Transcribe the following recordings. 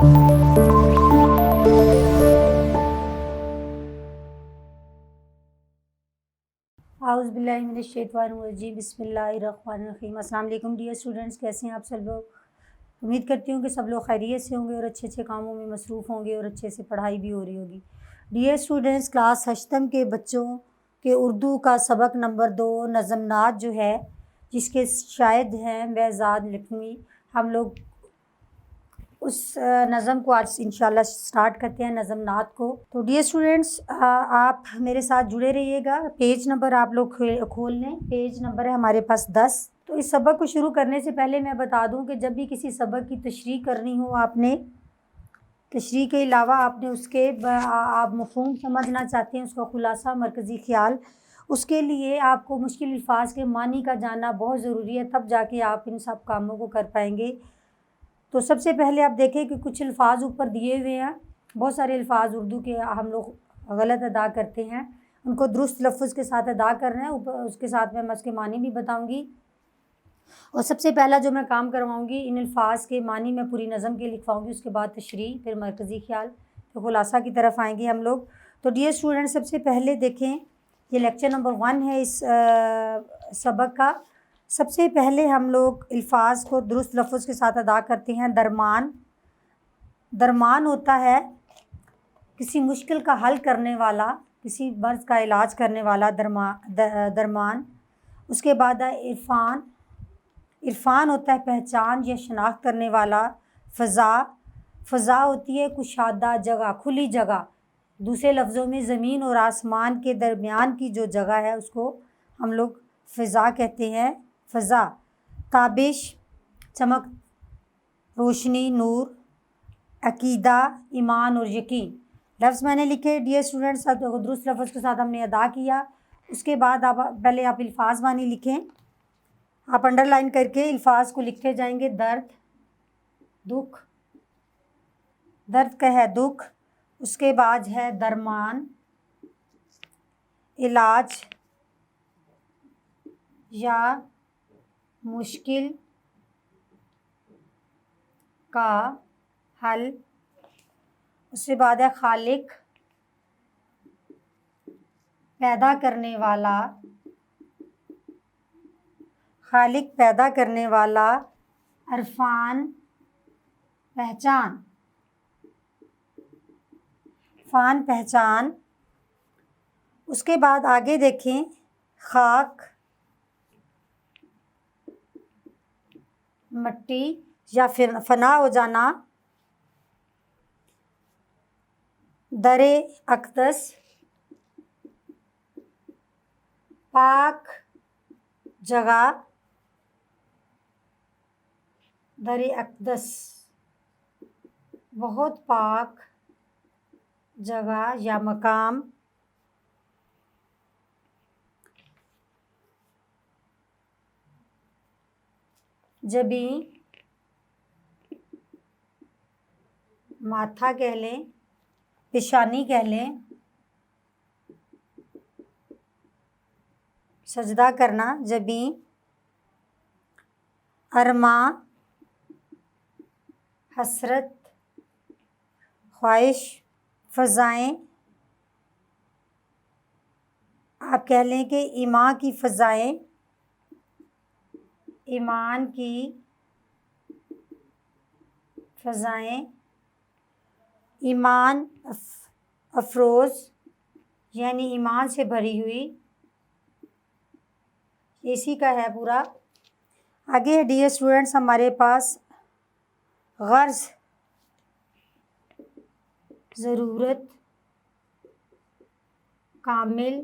اعوذ باللہ من الشیطان الرجیم، بسم اللہ الرحمن الرحیم۔ السلام علیکم ڈیئر اسٹوڈنٹس، کیسے ہیں آپ سب لوگ؟ امید کرتی ہوں کہ سب لوگ خیریت سے ہوں گے اور اچھے اچھے کاموں میں مصروف ہوں گے اور اچھے سے پڑھائی بھی ہو رہی ہوگی۔ ڈیئر اسٹوڈنٹس، کلاس ہشتم کے بچوں کے اردو کا سبق نمبر 2 نظم نعت جو ہے، جس کے شاہد ہیں بہزاد لکھنوی، ہم لوگ اس نظم کو آج انشاءاللہ سٹارٹ کرتے ہیں، نظم نعت کو۔ تو ڈیئر اسٹوڈنٹس، آپ میرے ساتھ جڑے رہیے گا۔ پیج نمبر آپ لوگ کھول لیں، پیج نمبر ہے ہمارے پاس 10۔ تو اس سبق کو شروع کرنے سے پہلے میں بتا دوں کہ جب بھی کسی سبق کی تشریح کرنی ہو، آپ نے تشریح کے علاوہ آپ نے اس کے آپ مفہوم سمجھنا چاہتے ہیں، اس کا خلاصہ، مرکزی خیال، اس کے لیے آپ کو مشکل الفاظ کے معنی کا جاننا بہت ضروری ہے، تب جا کے آپ ان سب کاموں کو کر پائیں گے۔ تو سب سے پہلے آپ دیکھیں کہ کچھ الفاظ اوپر دیے ہوئے ہیں، بہت سارے الفاظ اردو کے ہم لوگ غلط ادا کرتے ہیں، ان کو درست لفظ کے ساتھ ادا کر رہے ہیں، اوپر اس کے ساتھ میں اس کے معنی بھی بتاؤں گی۔ اور سب سے پہلا جو میں کام کرواؤں گی، ان الفاظ کے معنی میں پوری نظم کے لکھواؤں گی، اس کے بعد تشریح، پھر مرکزی خیال، پھر خلاصہ کی طرف آئیں گے ہم لوگ۔ تو ڈیئر اسٹوڈنٹ، سب سے پہلے دیکھیں، یہ لیکچر نمبر 1 ہے اس سبق کا۔ سب سے پہلے ہم لوگ الفاظ کو درست لفظ کے ساتھ ادا کرتے ہیں۔ درمان، درمان ہوتا ہے کسی مشکل کا حل کرنے والا، کسی مرض کا علاج کرنے والا، درمان۔ اس کے بعد ہے عرفان، عرفان ہوتا ہے پہچان یا شناخت کرنے والا۔ فضا، فضا ہوتی ہے کشادہ جگہ، کھلی جگہ، دوسرے لفظوں میں زمین اور آسمان کے درمیان کی جو جگہ ہے اس کو ہم لوگ فضا کہتے ہیں، فضا۔ تابش، چمک، روشنی، نور۔ عقیدہ، ایمان اور یقین۔ لفظ میں نے لکھے ڈیئر اسٹوڈنٹس، درست لفظ کے ساتھ ہم نے ادا کیا۔ اس کے بعد پہلے آپ الفاظ معنی لکھیں، آپ انڈر لائن کر کے الفاظ کو لکھتے جائیں گے۔ درد، دکھ، درد کا ہے دکھ۔ اس کے بعد ہے درمان، علاج یا مشکل کا حل۔ اس کے بعد ہے خالق، پیدا کرنے والا، خالق پیدا کرنے والا۔ عرفان، پہچان، عرفان پہچان۔ اس کے بعد آگے دیکھیں، خاک، مٹی یا فنا ہو جانا۔ در اقدس، پاک جگہ، در اقدس، بہت پاک جگہ یا مقام۔ جبیں، ماتھا کہہ لیں، پیشانی کہہ لیں۔ سجدہ کرنا، جبیں۔ ارماں، حسرت، خواہش۔ فضائیں، آپ کہہ لیں کہ ایمان کی فضائیں، ایمان کی فضائیں۔ ایمان افروز، یعنی ایمان سے بھری ہوئی، اسی کا ہے پورا۔ آگے ڈیئر اسٹوڈنٹس ہمارے پاس غرض، ضرورت، کامل،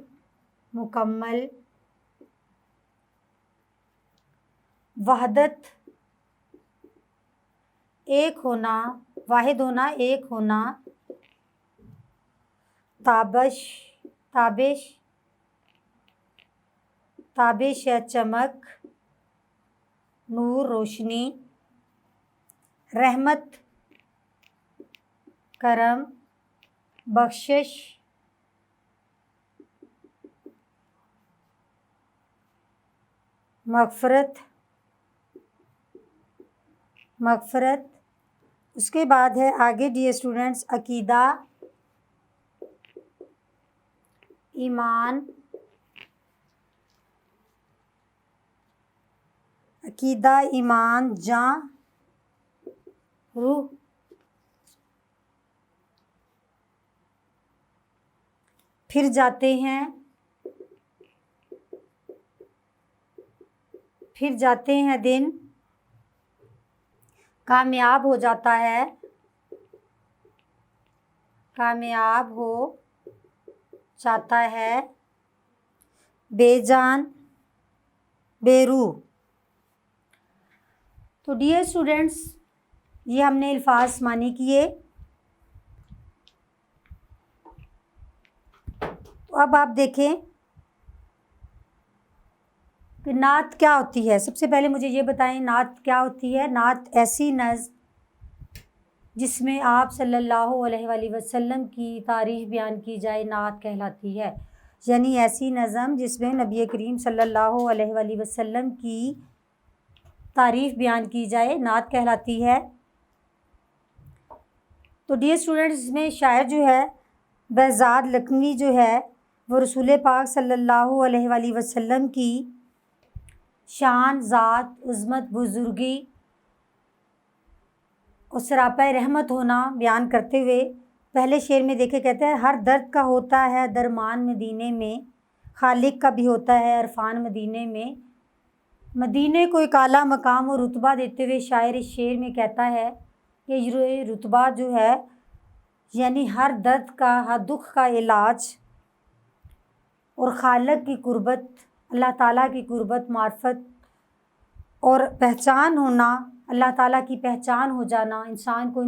مکمل۔ وحدت، ایک ہونا، واحد ہونا، ایک ہونا۔ تابش، تابش، تابش ہے چمک، نور، روشنی۔ رحمت، کرم، بخشش۔ مغفرت، مغفرت۔ اس کے بعد ہے آگے ڈیئر اسٹوڈنٹس عقیدہ ایمان جاں روح پھر جاتے ہیں دن کامیاب ہو جاتا ہے بے جان بے روح۔ تو ڈیئر اسٹوڈنٹس یہ ہم نے الفاظ معنی کیے۔ تو اب آپ دیکھیں کہ نعت کیا ہوتی ہے۔ سب سے پہلے مجھے یہ بتائیں نعت کیا ہوتی ہے۔ نعت ایسی نظم جس میں آپ صلی اللہ علیہ وآلہ وسلم کی تعریف بیان کی جائے نعت کہلاتی ہے، یعنی ایسی نظم جس میں نبی کریم صلی اللہ علیہ وآلہ وسلم کی تعریف بیان کی جائے نعت کہلاتی ہے۔ تو ڈیئر اسٹوڈنٹس اس میں شاعر جو ہے بہزاد لکھنوی جو ہے وہ رسول پاک صلی اللہ علیہ وآلہ وسلم کی شان، ذات، عظمت، بزرگی اور سراپا رحمت ہونا بیان کرتے ہوئے پہلے شعر میں دیکھے کہتے ہیں ہر درد کا ہوتا ہے درمان مدینے میں، خالق کا بھی ہوتا ہے عرفان مدینے میں۔ مدینے کو ایک اعلیٰ مقام اور رتبہ دیتے ہوئے شاعر اس شعر میں کہتا ہے کہ یہ رتبہ جو ہے یعنی ہر درد کا، ہر دکھ کا علاج اور خالق کی قربت، اللہ تعالیٰ کی قربت، معرفت اور پہچان ہونا، اللہ تعالیٰ کی پہچان ہو جانا، انسان کو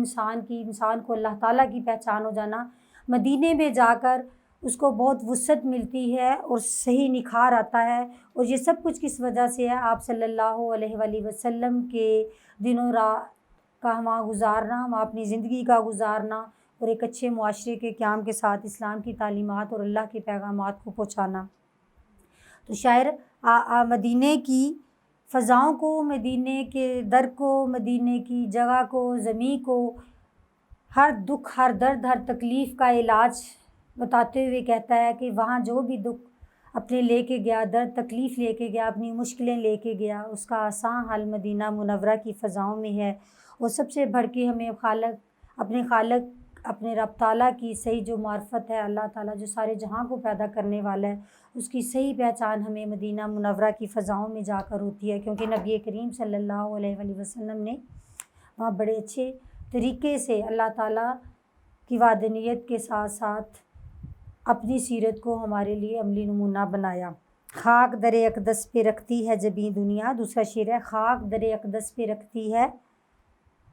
اللہ تعالیٰ کی پہچان ہو جانا، مدینے میں جا کر اس کو بہت وسعت ملتی ہے اور صحیح نکھار آتا ہے۔ اور یہ سب کچھ کس وجہ سے ہے؟ آپ صلی اللہ علیہ وآلہ وسلم کے دن و رات کا وہاں گزارنا، وہاں اپنی زندگی کا گزارنا اور ایک اچھے معاشرے کے قیام کے ساتھ اسلام کی تعلیمات اور اللہ کے پیغامات کو پہنچانا۔ تو شاعر مدینے کی فضاؤں کو، مدینے کے در کو، مدینے کی جگہ کو، زمین کو، ہر دکھ، ہر درد، ہر تکلیف کا علاج بتاتے ہوئے کہتا ہے کہ وہاں جو بھی دکھ اپنے لے کے گیا، درد تکلیف لے کے گیا، اپنی مشکلیں لے کے گیا، اس کا آسان حل مدینہ منورہ کی فضاؤں میں ہے۔ اور سب سے بڑھ کے ہمیں خالق اپنے رب تعالیٰ کی صحیح جو معرفت ہے، اللہ تعالیٰ جو سارے جہاں کو پیدا کرنے والا ہے، اس کی صحیح پہچان ہمیں مدینہ منورہ کی فضاؤں میں جا کر ہوتی ہے، کیونکہ نبی کریم صلی اللہ علیہ وآلہ وسلم نے وہاں بڑے اچھے طریقے سے اللہ تعالیٰ کی وحدانیت کے ساتھ ساتھ اپنی سیرت کو ہمارے لیے عملی نمونہ بنایا۔ خاک در اقدس پہ رکھتی ہے جبیں دنیا، دوسرا شعر ہے خاک در اقدس پہ رکھتی ہے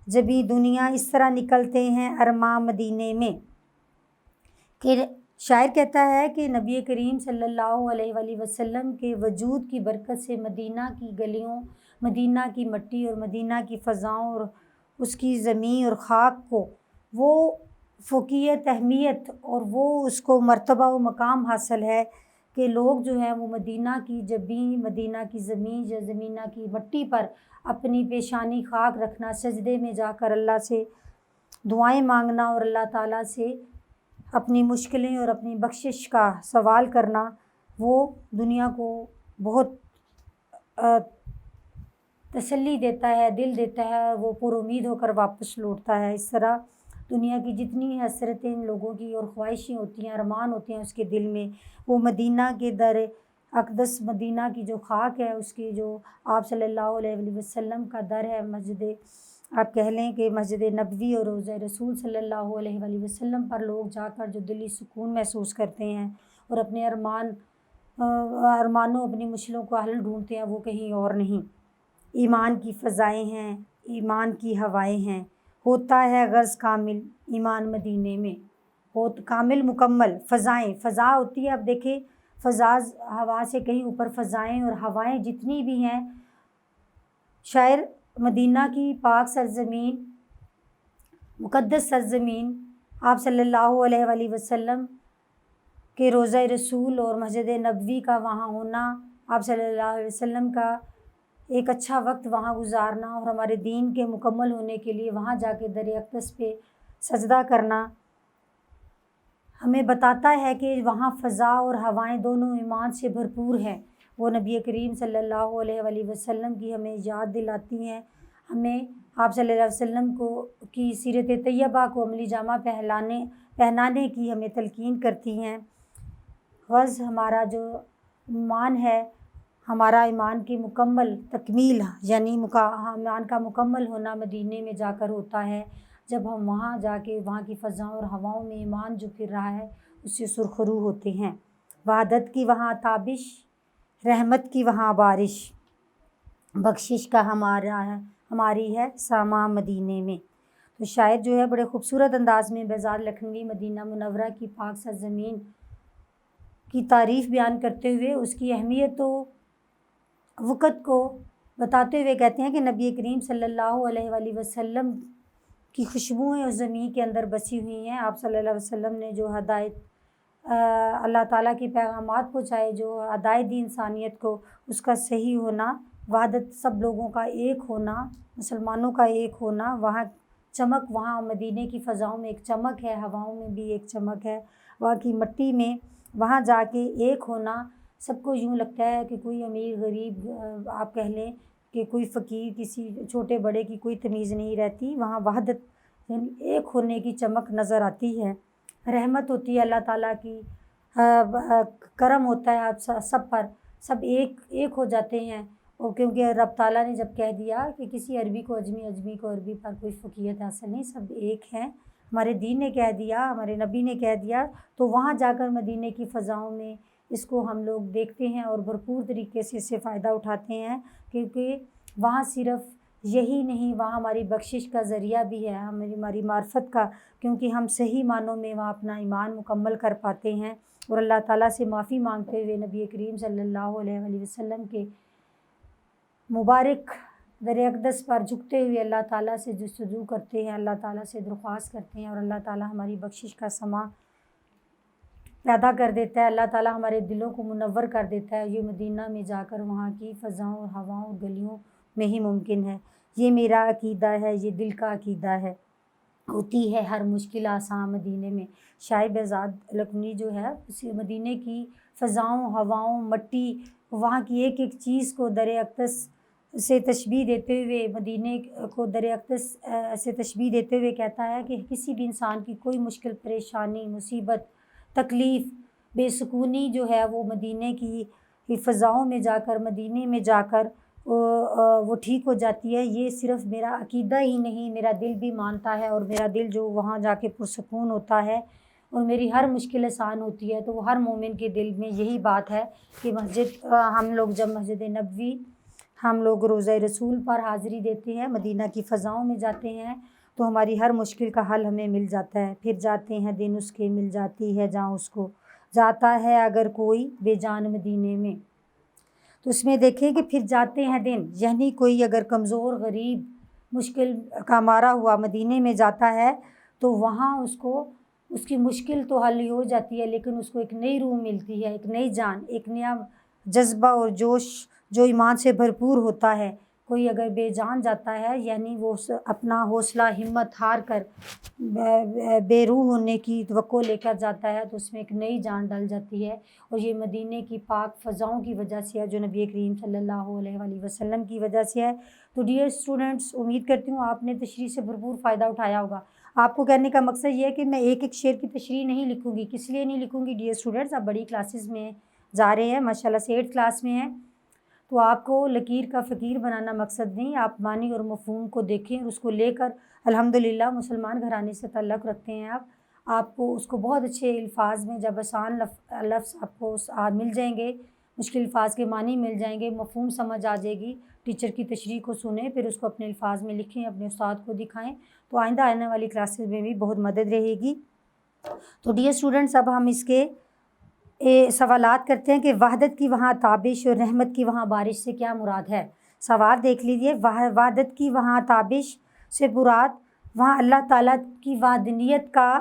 جبیں دنیا، اس طرح نکلتے ہیں ارماں مدینے میں۔ کہ شاعر کہتا ہے کہ نبی کریم صلی اللہ علیہ وآلہ وسلم کے وجود کی برکت سے مدینہ کی گلیوں، مدینہ کی مٹی اور مدینہ کی فضاؤں اور اس کی زمین اور خاک کو وہ فوقیت، اہمیت اور وہ اس کو مرتبہ و مقام حاصل ہے کہ لوگ جو ہیں وہ مدینہ کی جبین، مدینہ کی زمین یا زمینہ کی مٹی پر اپنی پیشانی خاک رکھنا، سجدے میں جا کر اللہ سے دعائیں مانگنا اور اللہ تعالیٰ سے اپنی مشکلیں اور اپنی بخشش کا سوال کرنا، وہ دنیا کو بہت تسلی دیتا ہے، دل دیتا ہے، وہ پر امید ہو کر واپس لوٹتا ہے۔ اس طرح دنیا کی جتنی حسرتیں لوگوں کی اور خواہشیں ہوتی ہیں، ارمان ہوتے ہیں اس کے دل میں، وہ مدینہ کے در اقدس، مدینہ کی جو خاک ہے، اس کی جو آپ صلی اللہ علیہ وآلہ وسلم کا در ہے، مسجد، آپ کہہ لیں کہ مسجد نبوی اور روضہ رسول صلی اللہ علیہ وآلہ وسلم پر لوگ جا کر جو دلی سکون محسوس کرتے ہیں اور اپنے ارمانوں، اپنی مشکلوں کو حل ڈھونڈتے ہیں، وہ کہیں اور نہیں۔ ایمان کی فضائیں ہیں، ایمان کی ہوائیں ہیں، ہوتا ہے غرض کامل ایمان مدینے میں، کامل مکمل فضائیں، فضا ہوتی ہے۔ اب دیکھیں فضا ہوا سے کہیں اوپر، فضائیں اور ہوائیں جتنی بھی ہیں، شاعر مدینہ کی پاک سرزمین، مقدس سرزمین، آپ صلی اللہ علیہ وآلہ وسلم کے روضہ رسول اور مسجد نبوی کا وہاں ہونا، آپ صلی اللہ علیہ وسلم کا ایک اچھا وقت وہاں گزارنا اور ہمارے دین کے مکمل ہونے کے لیے وہاں جا کے در اقدس پہ سجدہ کرنا ہمیں بتاتا ہے کہ وہاں فضا اور ہوائیں دونوں ایمان سے بھرپور ہیں۔ وہ نبی کریم صلی اللہ علیہ وآلہ وسلم کی ہمیں یاد دلاتی ہیں، ہمیں آپ صلی اللہ علیہ وسلم کی سیرت طیبہ کو عملی جامہ پہنانے کی ہمیں تلقین کرتی ہیں۔ غرض ہمارا جو ایمان ہے، ہمارا ایمان کی مکمل تکمیل یعنی ایمان کا مکمل ہونا مدینے میں جا کر ہوتا ہے، جب ہم وہاں جا کے وہاں کی فضاؤں اور ہواؤں میں ایمان جو پھر رہا ہے اس سے سرخرو ہوتے ہیں۔ وحدت کی وہاں تابش، رحمت کی وہاں بارش، بخشش کا ہماری ہے ساما مدینے میں۔ تو شاعر جو ہے بڑے خوبصورت انداز میں بہزاد لکھنوی مدینہ منورہ کی پاک سرزمین کی تعریف بیان کرتے ہوئے اس کی اہمیت و وقت کو بتاتے ہوئے کہتے ہیں کہ نبی کریم صلی اللہ علیہ وآلہ وسلم کی خوشبوئیں اس زمین کے اندر بسی ہوئی ہیں۔ آپ صلی اللہ علیہ وسلم نے جو ہدایت اللہ تعالیٰ کے پیغامات پہنچائے، جو ہدایت دی انسانیت کو، اس کا صحیح ہونا، وحدت سب لوگوں کا ایک ہونا، مسلمانوں کا ایک ہونا، وہاں چمک، وہاں مدینے کی فضاؤں میں ایک چمک ہے، ہواؤں میں بھی ایک چمک ہے، وہاں کی مٹی میں وہاں جا کے ایک ہونا، سب کو یوں لگتا ہے کہ کوئی امیر غریب آپ کہہ لیں کہ کوئی فقیر، کسی چھوٹے بڑے کی کوئی تمیز نہیں رہتی، وہاں وحدت یعنی ایک ہونے کی چمک نظر آتی ہے۔ رحمت ہوتی ہے اللہ تعالیٰ کی، کرم ہوتا ہے آپ سب پر، سب ایک ہو جاتے ہیں، اور کیونکہ رب تعالیٰ نے جب کہہ دیا کہ کسی عربی کو اجمی، اجمی کو عربی پر کوئی فوقیت حاصل نہیں، سب ایک ہیں، ہمارے دین نے کہہ دیا، ہمارے نبی نے کہہ دیا، تو وہاں جا کر مدینے کی فضاؤں میں اس کو ہم لوگ دیکھتے ہیں اور بھرپور طریقے سے اس سے فائدہ اٹھاتے ہیں، کیونکہ وہاں صرف یہی نہیں، وہاں ہماری بخشش کا ذریعہ بھی ہے، ہماری معرفت کا، کیونکہ ہم صحیح معنوں میں وہاں اپنا ایمان مکمل کر پاتے ہیں، اور اللہ تعالیٰ سے معافی مانگتے ہوئے نبی کریم صلی اللہ علیہ وآلہ وسلم کے مبارک در اقدس پر جھکتے ہوئے اللہ تعالیٰ سے جستجو کرتے ہیں، اللہ تعالیٰ سے درخواست کرتے ہیں، اور اللہ تعالیٰ ہماری بخشش کا سماں پیدا کر دیتا ہے، اللہ تعالیٰ ہمارے دلوں کو منور کر دیتا ہے۔ یہ مدینہ میں جا کر وہاں کی فضاؤں اور ہواؤں اور گلیوں میں ہی ممکن ہے۔ یہ میرا عقیدہ ہے، یہ دل کا عقیدہ ہے، ہوتی ہے ہر مشکل آسان مدینے میں۔ شاعر بہزاد لکھنوی جو ہے اسی مدینے کی فضاؤں، ہواؤں، مٹی، وہاں کی ایک ایک چیز کو در اقدس سے تشبیہ دیتے ہوئے، مدینے کو در اقدس سے تشبیہ دیتے ہوئے کہتا ہے کہ کسی بھی انسان کی کوئی مشکل، پریشانی، مصیبت، تکلیف، بے سکونی جو ہے وہ مدینے کی فضاؤں میں جا کر، مدینے میں جا کر وہ ٹھیک ہو جاتی ہے۔ یہ صرف میرا عقیدہ ہی نہیں، میرا دل بھی مانتا ہے، اور میرا دل جو وہاں جا کے پرسکون ہوتا ہے اور میری ہر مشکل آسان ہوتی ہے، تو وہ ہر مومن کے دل میں یہی بات ہے کہ ہم لوگ جب مسجد نبوی، ہم لوگ روضہ رسول پر حاضری دیتے ہیں، مدینہ کی فضاؤں میں جاتے ہیں، تو ہماری ہر مشکل کا حل ہمیں مل جاتا ہے۔ پھر جاتے ہیں دن اس کے، مل جاتی ہے جہاں اس کو، جاتا ہے اگر کوئی بے جان مدینے میں۔ تو اس میں دیکھیں کہ پھر جاتے ہیں دن، یعنی کوئی اگر کمزور، غریب، مشکل کا مارا ہوا مدینے میں جاتا ہے تو وہاں اس کی مشکل تو حل ہو جاتی ہے، لیکن اس کو ایک نئی روح ملتی ہے، ایک نئی جان، ایک نیا جذبہ اور جوش جو ایمان سے بھرپور ہوتا ہے۔ کوئی اگر بے جان جاتا ہے، یعنی وہ اپنا حوصلہ ہمت ہار کر بے روح ہونے کی توقع لے کر جاتا ہے، تو اس میں ایک نئی جان ڈل جاتی ہے، اور یہ مدینے کی پاک فضاؤں کی وجہ سے ہے، جو نبی کریم صلی اللہ علیہ وآلہ وسلم کی وجہ سے ہے۔ تو ڈیئر اسٹوڈنٹس، امید کرتی ہوں آپ نے تشریح سے بھرپور فائدہ اٹھایا ہوگا۔ آپ کو کہنے کا مقصد یہ ہے کہ میں ایک ایک شعر کی تشریح نہیں لکھوں گی۔ کس لیے نہیں لکھوں گی ڈیئر اسٹوڈنٹس؟ آپ بڑی کلاسز میں جا رہے ہیں، ماشاءاللہ سے 8th کلاس میں ہیں، تو آپ کو لکیر کا فقیر بنانا مقصد نہیں، آپ معنی اور مفہوم کو دیکھیں اور اس کو لے کر، الحمدللہ مسلمان گھرانے سے تعلق رکھتے ہیں آپ کو اس کو بہت اچھے الفاظ میں، جب آسان لفظ آپ کو مل جائیں گے، مشکل الفاظ کے معنی مل جائیں گے، مفہوم سمجھ آ جائے گی، ٹیچر کی تشریح کو سنیں، پھر اس کو اپنے الفاظ میں لکھیں، اپنے استاد کو دکھائیں، تو آئندہ آنے والی کلاسز میں بھی بہت مدد رہے گی۔ تو ڈیئر اسٹوڈنٹس، اب ہم اس کے سوالات کرتے ہیں کہ وحدت کی وہاں تابش اور رحمت کی وہاں بارش سے کیا مراد ہے؟ سوال دیکھ لیجیے۔ وحدت کی وہاں تابش سے مراد وہاں اللہ تعالیٰ کی وحدانیت کا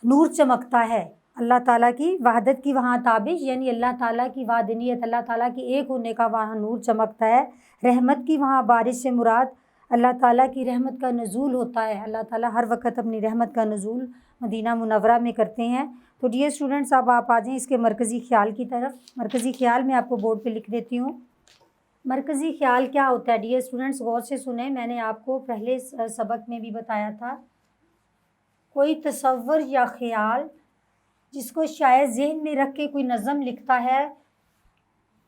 نور چمکتا ہے، اللہ تعالیٰ کی وحدت کی وہاں تابش، یعنی اللہ تعالیٰ کی وحدانیت، اللہ تعالیٰ کی ایک ہونے کا وہاں نور چمکتا ہے۔ رحمت کی وہاں بارش سے مراد اللہ تعالیٰ کی رحمت کا نزول ہوتا ہے، اللہ تعالیٰ ہر وقت اپنی رحمت کا نزول مدینہ منورہ میں کرتے ہیں۔ تو ڈیئر اسٹوڈنٹس، اب آپ آ جائیں اس کے مرکزی خیال کی طرف۔ مرکزی خیال میں آپ کو بورڈ پہ لکھ دیتی ہوں۔ مرکزی خیال کیا ہوتا ہے ڈیئر اسٹوڈنٹس؟ غور سے سنیں، میں نے آپ کو پہلے سبق میں بھی بتایا تھا، کوئی تصور یا خیال جس کو شاید ذہن میں رکھ کے کوئی نظم لکھتا ہے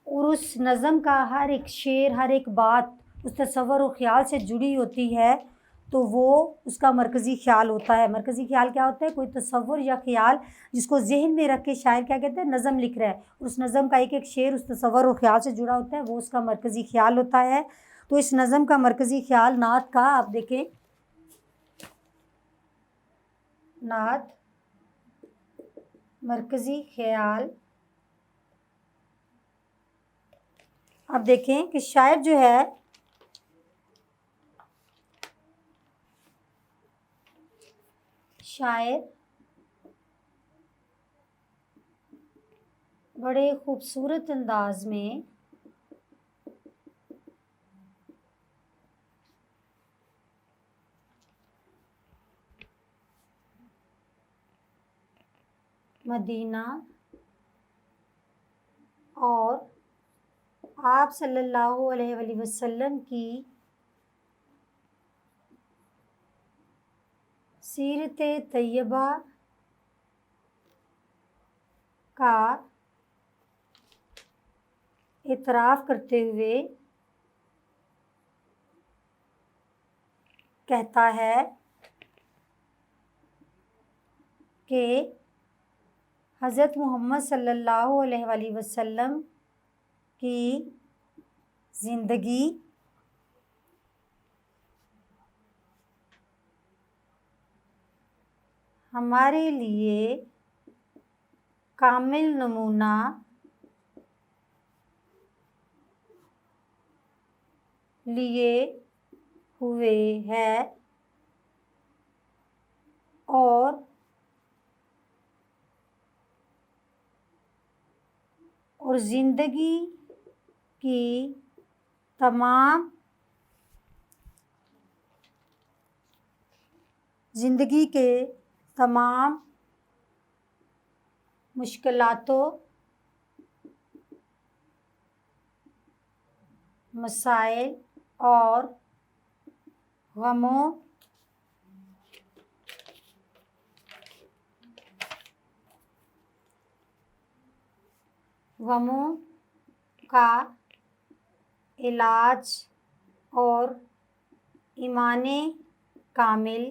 اور اس نظم کا ہر ایک شعر، ہر ایک بات اس تصور و خیال سے جڑی ہوتی ہے، تو وہ اس کا مرکزی خیال ہوتا ہے۔ مرکزی خیال کیا ہوتا ہے؟ کوئی تصور یا خیال جس کو ذہن میں رکھ کے شاعر کیا کہتے ہیں؟ نظم لکھ رہا ہے، اور اس نظم کا ایک ایک شعر اس تصور و خیال سے جڑا ہوتا ہے، وہ اس کا مرکزی خیال ہوتا ہے۔ تو اس نظم کا مرکزی خیال نعت کا، آپ دیکھیں نعت مرکزی خیال، اب دیکھیں کہ شاعر جو ہے بڑے خوبصورت انداز میں مدینہ اور آپ صلی اللہ علیہ وآلہ وسلم کی سیرت طیبہ کا اعتراف کرتے ہوئے کہتا ہے کہ حضرت محمد صلی اللہ علیہ وآلہ وسلم کی زندگی ہمارے لیے کامل نمونہ لیے ہوئے ہے اور زندگی کی زندگی کے تمام مشکلاتوں، مسائل اور غموں کا علاج اور ایمان کامل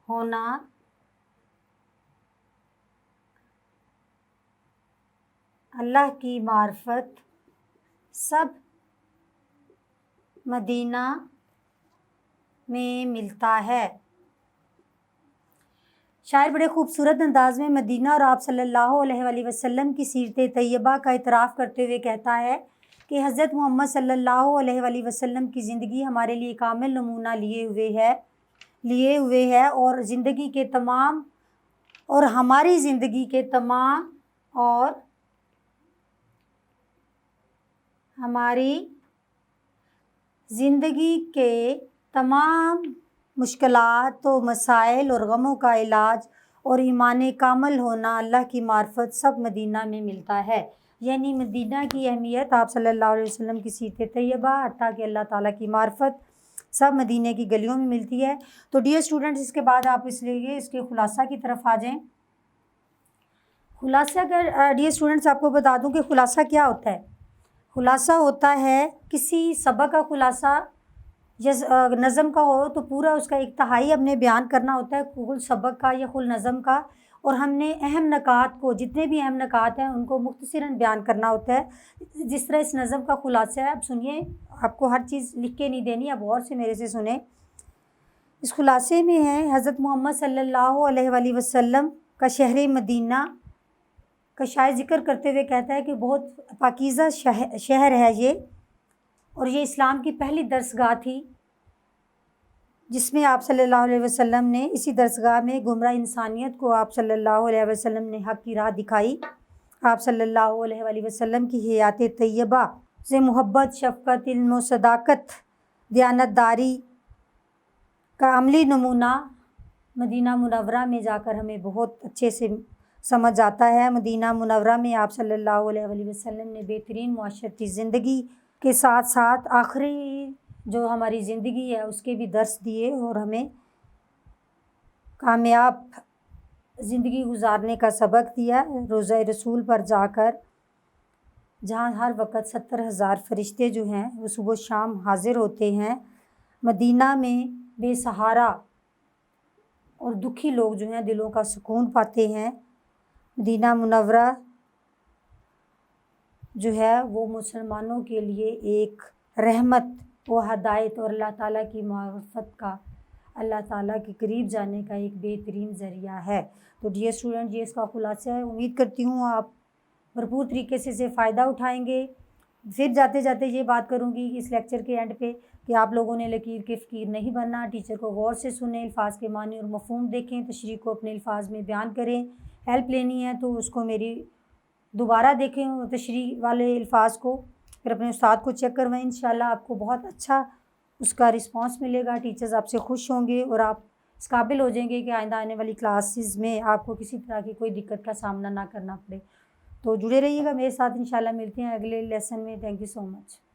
ہونا اللہ کی معرفت سب مدینہ میں ملتا ہے۔ شاعر بڑے خوبصورت انداز میں مدینہ اور آپ صلی اللہ علیہ وآلہ وسلم کی سیرت طیبہ کا اعتراف کرتے ہوئے کہتا ہے کہ حضرت محمد صلی اللہ علیہ وآلہ وسلم کی زندگی ہمارے لیے کامل نمونہ لیے ہوئے ہے اور زندگی کے تمام اور ہماری زندگی کے تمام اور ہماری زندگی کے تمام مشکلات و مسائل اور غموں کا علاج اور ایمان کامل ہونا اللہ کی معرفت سب مدینہ میں ملتا ہے۔ یعنی مدینہ کی اہمیت آپ صلی اللہ علیہ وسلم کی سیرت طیبہ حتیٰ کہ اللہ تعالیٰ کی معرفت سب مدینہ کی گلیوں میں ملتی ہے۔ تو ڈیئر اسٹوڈنٹس، اس کے بعد آپ اس کے خلاصہ کی طرف آ جائیں۔ خلاصہ اگر ڈیئر اسٹوڈنٹس آپ کو بتا دوں کہ خلاصہ کیا ہوتا ہے؟ خلاصہ ہوتا ہے کسی سبق کا خلاصہ، نظم کا ہو تو پورا اس کا ایک تہائی ہم نے بیان کرنا ہوتا ہے، کل سبق کا یا کل نظم کا، اور ہم نے اہم نکات کو، جتنے بھی اہم نکات ہیں ان کو مختصراً بیان کرنا ہوتا ہے۔ جس طرح اس نظم کا خلاصہ ہے، اب سنیے، آپ کو ہر چیز لکھ کے نہیں دینی، اب غور سے میرے سے سنیں۔ اس خلاصے میں ہے حضرت محمد صلی اللہ علیہ وآلہ وسلم کا شہر مدینہ کا شاعر ذکر کرتے ہوئے کہتا ہے کہ بہت پاکیزہ شہر ہے یہ، اور یہ اسلام کی پہلی درسگاہ تھی، جس میں آپ صلی اللہ علیہ وسلم نے اسی درسگاہ میں گمراہ انسانیت کو آپ صلی اللہ علیہ وسلم نے حق کی راہ دکھائی۔ آپ صلی اللہ علیہ وآلہ وسلم کی حیات طیبہ سے محبت، شفقت، علم و صداقت، دیانت داری کا عملی نمونہ مدینہ منورہ میں جا کر ہمیں بہت اچھے سے سمجھ آتا ہے۔ مدینہ منورہ میں آپ صلی اللہ علیہ وآلہ وسلم نے بہترین معاشرتی زندگی کے ساتھ ساتھ آخری جو ہماری زندگی ہے اس کے بھی درس دیے اور ہمیں کامیاب زندگی گزارنے کا سبق دیا۔ روضہ رسول پر جا کر جہاں ہر وقت 70,000 فرشتے جو ہیں وہ صبح و شام حاضر ہوتے ہیں، مدینہ میں بے سہارا اور دکھی لوگ جو ہیں دلوں کا سکون پاتے ہیں۔ مدینہ منورہ جو ہے وہ مسلمانوں کے لیے ایک رحمت و ہدایت اور اللہ تعالیٰ کی معرفت کا، اللہ تعالیٰ کے قریب جانے کا ایک بہترین ذریعہ ہے۔ تو ڈیئر اسٹوڈنٹ، یہ اس کا خلاصہ ہے۔ امید کرتی ہوں آپ بھرپور طریقے سے اسے فائدہ اٹھائیں گے۔ پھر جاتے جاتے یہ بات کروں گی اس لیکچر کے اینڈ پہ کہ آپ لوگوں نے لکیر کے فقیر نہیں بننا، ٹیچر کو غور سے سنیں، الفاظ کے معنی اور مفہوم دیکھیں، تشریح کو اپنے الفاظ میں بیان کریں۔ ہیلپ لینی ہے تو اس کو میری دوبارہ دیکھیں تشریح والے الفاظ کو، پھر اپنے استاد کو چیک کروائیں۔ انشاءاللہ آپ کو بہت اچھا اس کا رسپانس ملے گا، ٹیچرز آپ سے خوش ہوں گے اور آپ اس قابل ہو جائیں گے کہ آئندہ آنے والی کلاسز میں آپ کو کسی طرح کی کوئی دقت کا سامنا نہ کرنا پڑے۔ تو جڑے رہیے گا میرے ساتھ، انشاءاللہ ملتے ہیں اگلے لیسن میں۔ Thank you so much.